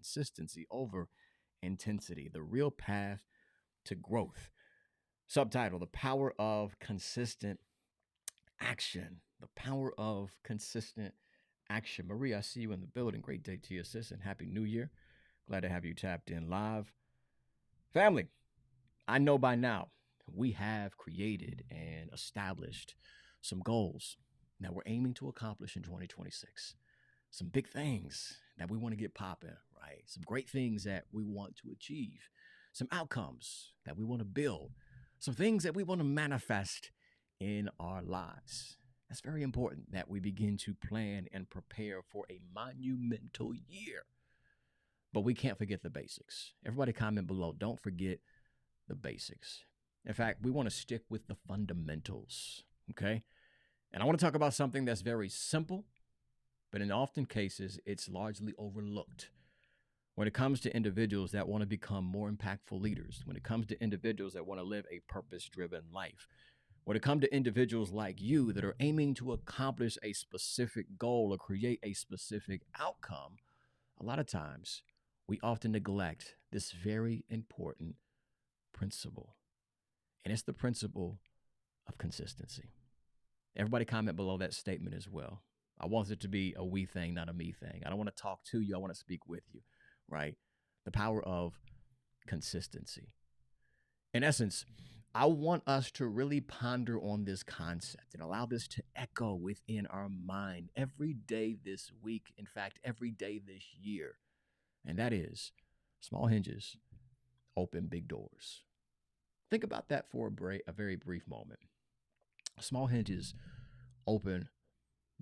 consistency over intensity, the real path to growth. Subtitle: The Power of Consistent Action. The power of consistent action. Maria, I see you in the building. Great day to you, sis, and Happy New Year. Glad to have you tapped in live. Family, I know by now we have created and established some goals that we're aiming to accomplish in 2026. Some big things that we want to get popping, right? Some great things that we want to achieve, some outcomes that we want to build, some things that we want to manifest in our lives. That's very important that we begin to plan and prepare for a monumental year. But we can't forget the basics. Everybody comment below. Don't forget the basics. In fact, we want to stick with the fundamentals, okay? And I want to talk about something that's very simple, but in often cases, it's largely overlooked. When it comes to individuals that want to become more impactful leaders, when it comes to individuals that want to live a purpose-driven life, when it comes to individuals like you that are aiming to accomplish a specific goal or create a specific outcome, a lot of times we often neglect this very important principle. And it's the principle of consistency. Everybody comment below that statement as well. I want it to be a we thing, not a me thing. I don't want to talk to you. I want to speak with you, right? The power of consistency. In essence, I want us to really ponder on this concept and allow this to echo within our mind every day this week. In fact, every day this year. And that is small hinges open big doors. Think about that for a very brief moment. Small hinges open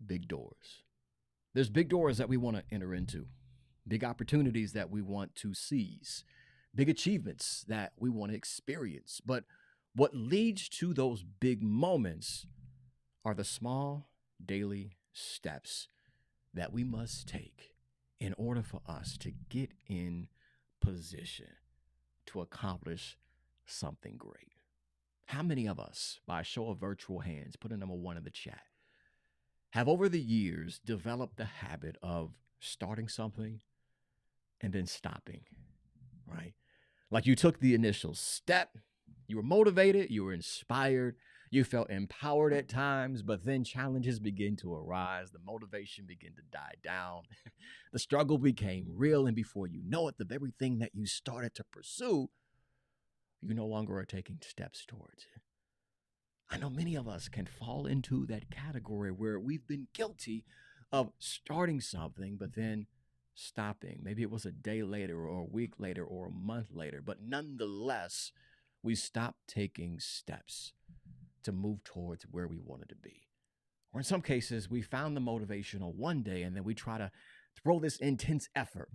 big doors. There's big doors that we want to enter into, big opportunities that we want to seize, big achievements that we want to experience. But what leads to those big moments are the small daily steps that we must take in order for us to get in position to accomplish something great. How many of us, by a show of virtual hands, put a number one in the chat, have over the years developed the habit of starting something and then stopping, right? Like you took the initial step, you were motivated, you were inspired, you felt empowered at times, but then challenges begin to arise, the motivation began to die down, the struggle became real, and before you know it, the very thing that you started to pursue, you no longer are taking steps towards it. I know many of us can fall into that category where we've been guilty of starting something, but then stopping. Maybe it was a day later or a week later or a month later, but nonetheless, we stopped taking steps to move towards where we wanted to be. Or in some cases, we found the motivation on one day and then we try to throw this intense effort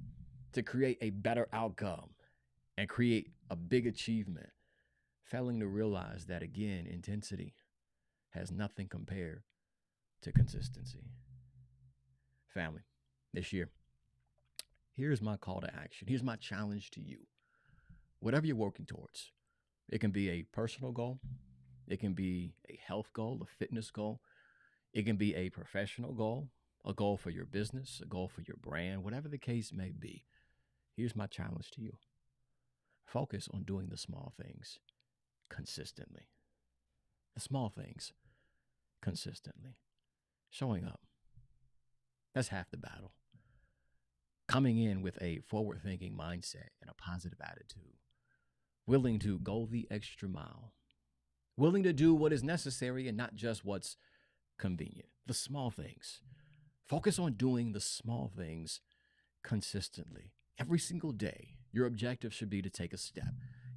to create a better outcome and create a big achievement, failing to realize that, again, intensity has nothing compared to consistency. Family, this year, here's my call to action. Here's my challenge to you. Whatever you're working towards, it can be a personal goal. It can be a health goal, a fitness goal. It can be a professional goal, a goal for your business, a goal for your brand, whatever the case may be. Here's my challenge to you. Focus on doing the small things consistently. The small things consistently. Showing up. That's half the battle. Coming in with a forward-thinking mindset and a positive attitude. Willing to go the extra mile. Willing to do what is necessary and not just what's convenient. The small things. Focus on doing the small things consistently. Every single day, your objective should be to take a step.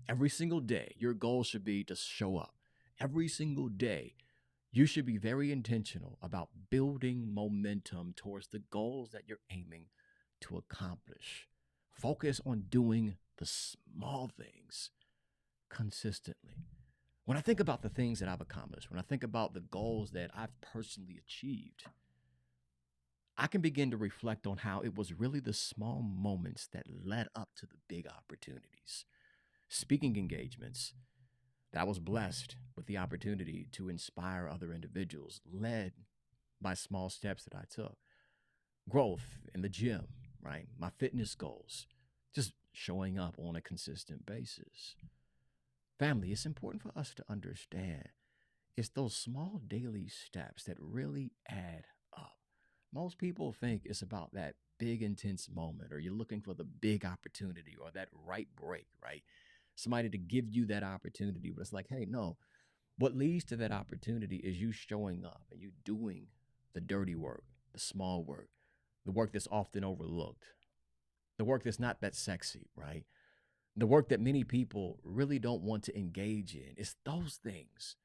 Every single day, your goal should be to show up. Every single day, you should be very intentional about building momentum towards the goals that you're aiming to accomplish. Focus on doing the small things consistently. When I think about the things that I've accomplished, when I think about the goals that I've personally achieved, I can begin to reflect on how it was really the small moments that led up to the big opportunities. Speaking engagements that I was blessed with the opportunity to inspire other individuals, led by small steps that I took. Growth in the gym, right? My fitness goals, just showing up on a consistent basis. Family, it's important for us to understand it's those small daily steps that really add up. Most people think it's about that big, intense moment, or you're looking for the big opportunity or that right break, right? Somebody to give you that opportunity. But it's like, hey, no, what leads to that opportunity is you showing up and you doing the dirty work, the small work, the work that's often overlooked, the work that's not that sexy, right? The work that many people really don't want to engage in. It's those things.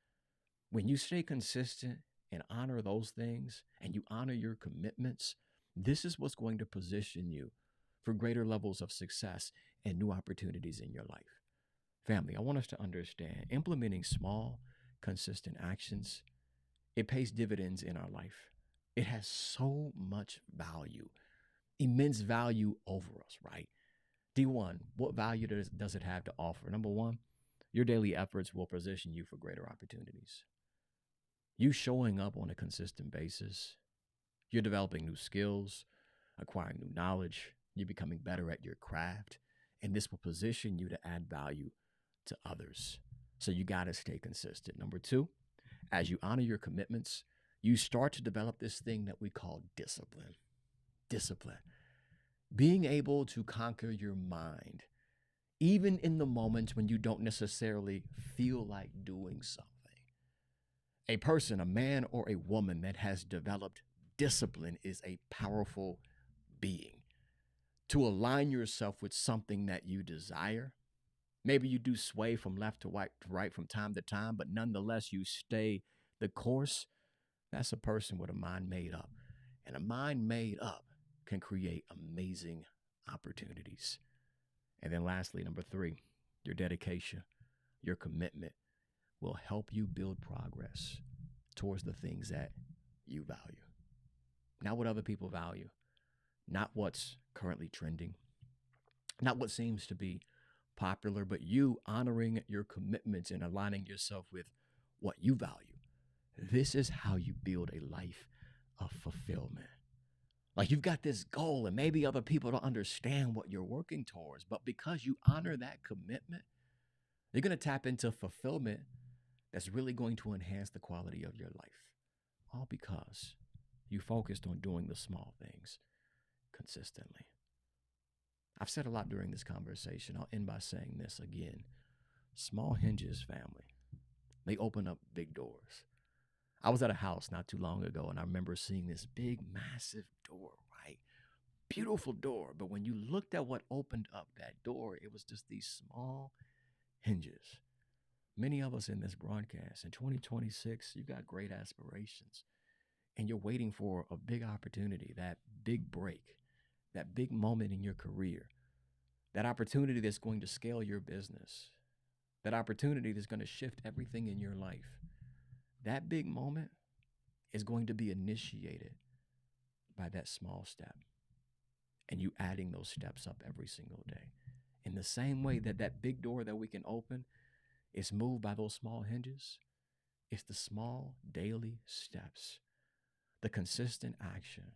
When you stay consistent and honor those things and you honor your commitments, this is what's going to position you for greater levels of success and new opportunities in your life. Family, I want us to understand implementing small, consistent actions, it pays dividends in our life. It has so much value, immense value over us, right? D1, what value does it have to offer? Number one, your daily efforts will position you for greater opportunities. You showing up on a consistent basis, you're developing new skills, acquiring new knowledge, you're becoming better at your craft, and this will position you to add value to others. So you got to stay consistent. Number two, as you honor your commitments, you start to develop this thing that we call discipline. Discipline. Being able to conquer your mind, even in the moments when you don't necessarily feel like doing something. A person, a man or a woman that has developed discipline is a powerful being. To align yourself with something that you desire, maybe you do sway from left to right from time to time, but nonetheless you stay the course. That's a person with a mind made up. And a mind made up can create amazing opportunities. And then lastly, number three, your dedication, your commitment will help you build progress towards the things that you value. Not what other people value, not what's currently trending, not what seems to be popular, but you honoring your commitments and aligning yourself with what you value. This is how you build a life of fulfillment. Like you've got this goal, and maybe other people don't understand what you're working towards, but because you honor that commitment, you're going to tap into fulfillment that's really going to enhance the quality of your life. All because you focused on doing the small things consistently. I've said a lot during this conversation. I'll end by saying this again. Small hinges, family, they open up big doors. I was at a house not too long ago, and I remember seeing this big, massive door, right? Beautiful door. But when you looked at what opened up that door, it was just these small hinges. Many of us in this broadcast in 2026, you got great aspirations and you're waiting for a big opportunity, that big break, that big moment in your career, that opportunity that's going to scale your business, that opportunity that's going to shift everything in your life. That big moment is going to be initiated by that small step and you adding those steps up every single day. In the same way that that big door that we can open is moved by those small hinges, it's the small daily steps, the consistent action,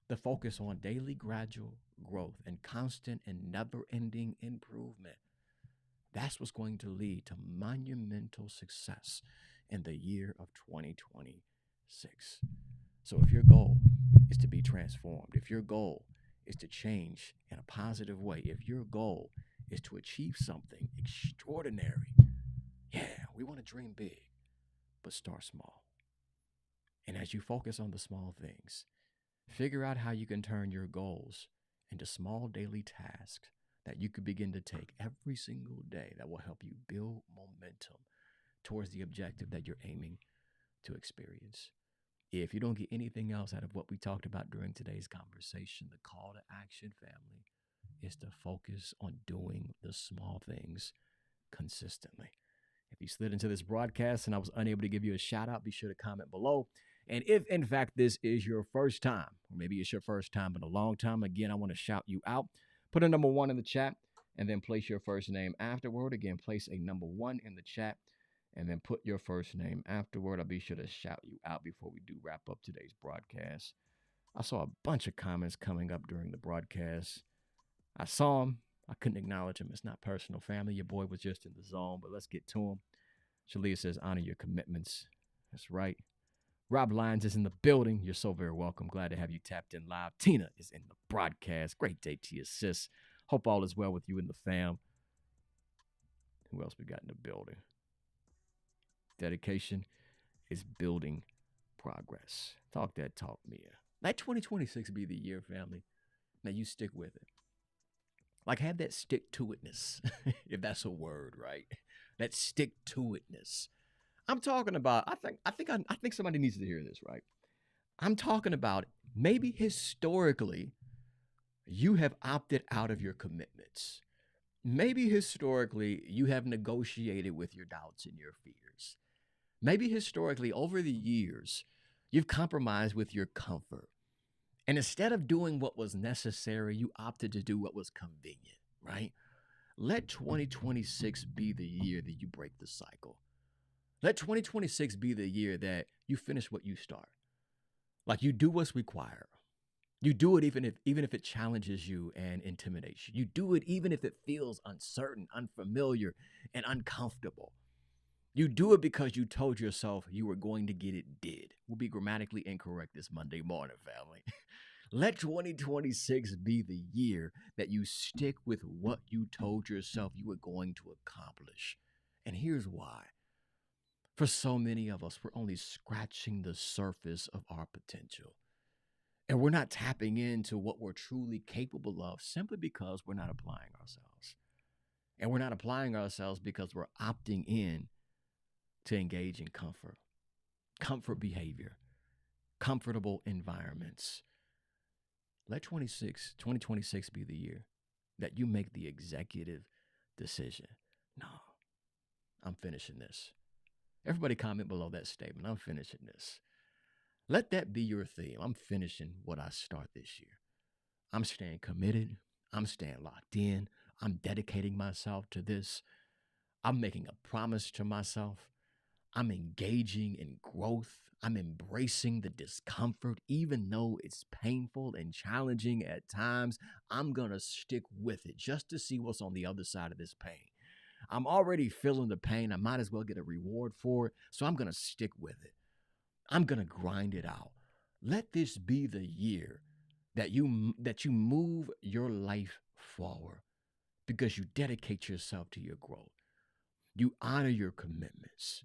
the focus on daily gradual growth and constant and never ending improvement. That's what's going to lead to monumental success in the year of 2026. So if your goal is to be transformed, if your goal is to change in a positive way, if your goal is to achieve something extraordinary, yeah, we want to dream big, but start small. And as you focus on the small things, figure out how you can turn your goals into small daily tasks that you could begin to take every single day that will help you build momentum towards the objective that you're aiming to experience. If you don't get anything else out of what we talked about during today's conversation, the call to action, family, is to focus on doing the small things consistently. If you slid into this broadcast and I was unable to give you a shout out, be sure to comment below. And if in fact this is your first time, or maybe it's your first time in a long time, again, I want to shout you out. Put a number one in the chat and then place your first name afterward. Again, place a number one in the chat and then put your first name afterward. I'll be sure to shout you out before we do wrap up today's broadcast. I saw a bunch of comments coming up during the broadcast. I saw them. I couldn't acknowledge him. It's not personal, family. Your boy was just in the zone, but let's get to him. Shalia says, honor your commitments. That's right. Rob Lyons is in the building. You're so very welcome. Glad to have you tapped in live. Tina is in the broadcast. Great day to you, sis. Hope all is well with you and the fam. Who else we got in the building? Dedication is building progress. Talk that talk, Mia. Let 2026 be the year, family. Now you stick with it. Like have that stick to itness, if that's a word, right? That stick to itness. I'm talking about. I think somebody needs to hear this, right? I'm talking about maybe historically you have opted out of your commitments. Maybe historically you have negotiated with your doubts and your fears. Maybe historically over the years you've compromised with your comfort. And instead of doing what was necessary, you opted to do what was convenient, right? Let 2026 be the year that you break the cycle. Let 2026 be the year that you finish what you start. Like you do what's required. You do it even if it challenges you and intimidates you. You do it even if it feels uncertain, unfamiliar, and uncomfortable. You do it because you told yourself you were going to get it did. We'll be grammatically incorrect this Monday morning, family. Let 2026 be the year that you stick with what you told yourself you were going to accomplish. And here's why. For so many of us, we're only scratching the surface of our potential. And we're not tapping into what we're truly capable of simply because we're not applying ourselves. And we're not applying ourselves because we're opting in to engage in comfort behavior, comfortable environments. Let 2026 be the year that you make the executive decision. No, I'm finishing this. Everybody comment below that statement. I'm finishing this. Let that be your theme. I'm finishing what I start this year. I'm staying committed. I'm staying locked in. I'm dedicating myself to this. I'm making a promise to myself. I'm engaging in growth. I'm embracing the discomfort, even though it's painful and challenging at times. I'm going to stick with it just to see what's on the other side of this pain. I'm already feeling the pain. I might as well get a reward for it. So I'm going to stick with it. I'm going to grind it out. Let this be the year that you move your life forward because you dedicate yourself to your growth. You honor your commitments.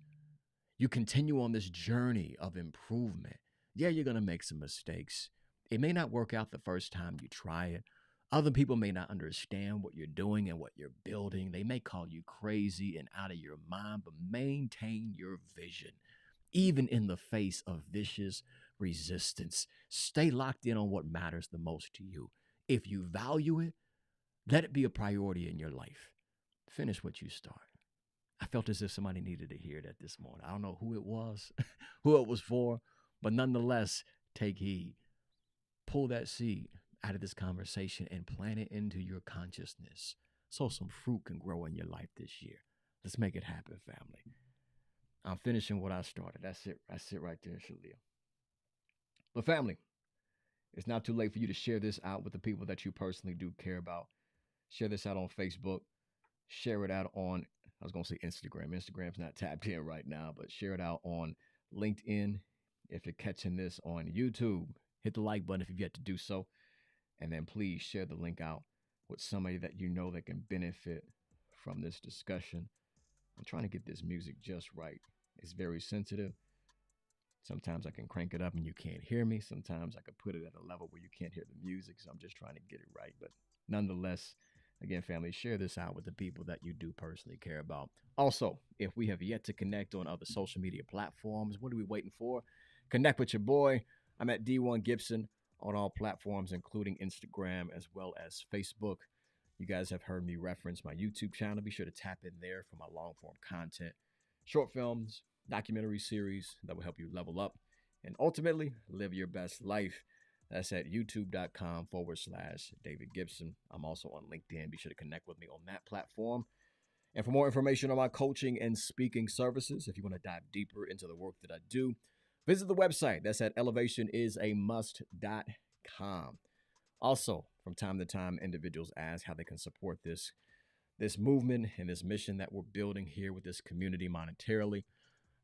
You continue on this journey of improvement. Yeah, you're going to make some mistakes. It may not work out the first time you try it. Other people may not understand what you're doing and what you're building. They may call you crazy and out of your mind, but maintain your vision, even in the face of vicious resistance. Stay locked in on what matters the most to you. If you value it, let it be a priority in your life. Finish what you start. I felt as if somebody needed to hear that this morning. I don't know who it was, who it was for, but nonetheless, take heed. Pull that seed out of this conversation and plant it into your consciousness so some fruit can grow in your life this year. Let's make it happen, family. I'm finishing what I started. That's it. That's it right there, Shalia. But family, it's not too late for you to share this out with the people that you personally do care about. Share this out on Facebook. Share it out on, I was going to say Instagram. Instagram's not tapped in right now, but share it out on LinkedIn. If you're catching this on YouTube, hit the like button if you've yet to do so. And then please share the link out with somebody that you know that can benefit from this discussion. I'm trying to get this music just right. It's very sensitive. Sometimes I can crank it up and you can't hear me. Sometimes I can put it at a level where you can't hear the music. So I'm just trying to get it right. But nonetheless, again, family, share this out with the people that you do personally care about. Also, if we have yet to connect on other social media platforms, what are we waiting for? Connect with your boy. I'm at D1 Gibson on all platforms, including Instagram as well as Facebook. You guys have heard me reference my YouTube channel. Be sure to tap in there for my long form content, short films, documentary series that will help you level up and ultimately live your best life. That's at youtube.com/David Gibson. I'm also on LinkedIn. Be sure to connect with me on that platform. And for more information on my coaching and speaking services, if you want to dive deeper into the work that I do, visit the website. That's at elevationIsAmust.com. Also, From time to time, individuals ask how they can support this movement and this mission that we're building here with this community monetarily.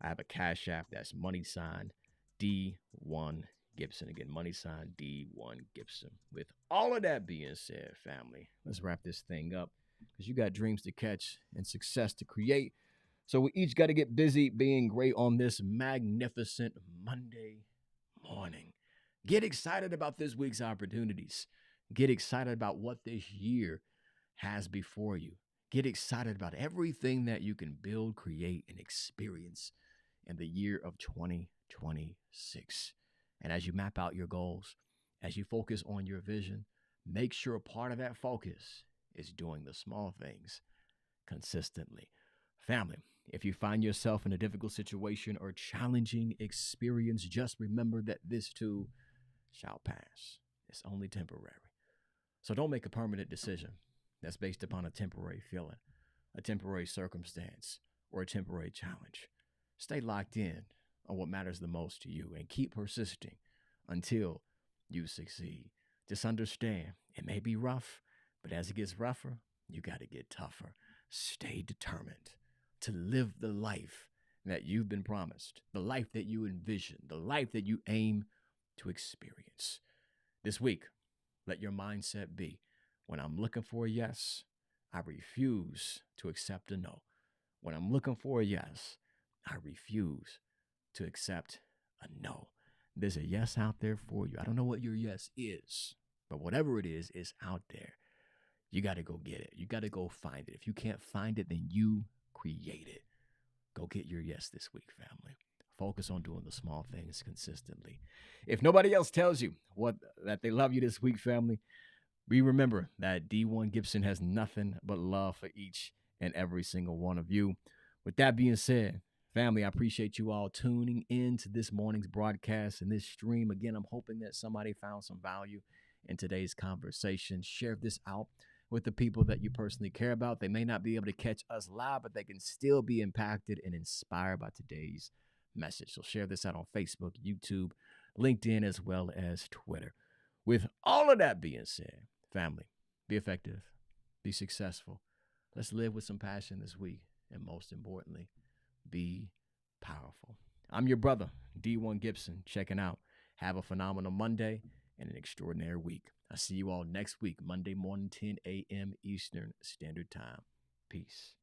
I have a cash app that's money sign D1 Gibson. Again, money sign D1 Gibson. With all of that being said, family, let's wrap this thing up because you got dreams to catch and success to create. So we each got to get busy being great on this magnificent Monday morning. Get excited about this week's opportunities. Get excited about what this year has before you. Get excited about everything that you can build, create, and experience in the year of 2026. And as you map out your goals, as you focus on your vision, make sure a part of that focus is doing the small things consistently. Family, if you find yourself in a difficult situation or challenging experience, just remember that this too shall pass. It's only temporary. So don't make a permanent decision that's based upon a temporary feeling, a temporary circumstance, or a temporary challenge. Stay locked in on what matters the most to you and keep persisting until you succeed. Just understand it may be rough, but as it gets rougher, you got to get tougher. Stay determined to live the life that you've been promised, the life that you envision, the life that you aim to experience. This week, let your mindset be, when I'm looking for a yes, I refuse to accept a no. When I'm looking for a yes, I refuse to accept a no. There's a yes out there for you. I don't know what your yes is, but whatever it is out there. You got to go get it. You got to go find it. If you can't find it, then you create it. Go get your yes this week, family. Focus on doing the small things consistently. If nobody else tells you that they love you this week, family, we remember that D1 Gibson has nothing but love for each and every single one of you. With that being said, family, I appreciate you all tuning in to this morning's broadcast and this stream. Again, I'm hoping that somebody found some value in today's conversation. Share this out with the people that you personally care about. They may not be able to catch us live, but they can still be impacted and inspired by today's message. So share this out on Facebook, YouTube, LinkedIn, as well as Twitter. With all of that being said, family, be effective, be successful. Let's live with some passion this week. And most importantly, be powerful. I'm your brother, D1 Gibson, checking out. Have a phenomenal Monday and an extraordinary week. I'll see you all next week, Monday morning, 10 a.m. Eastern Standard Time. Peace.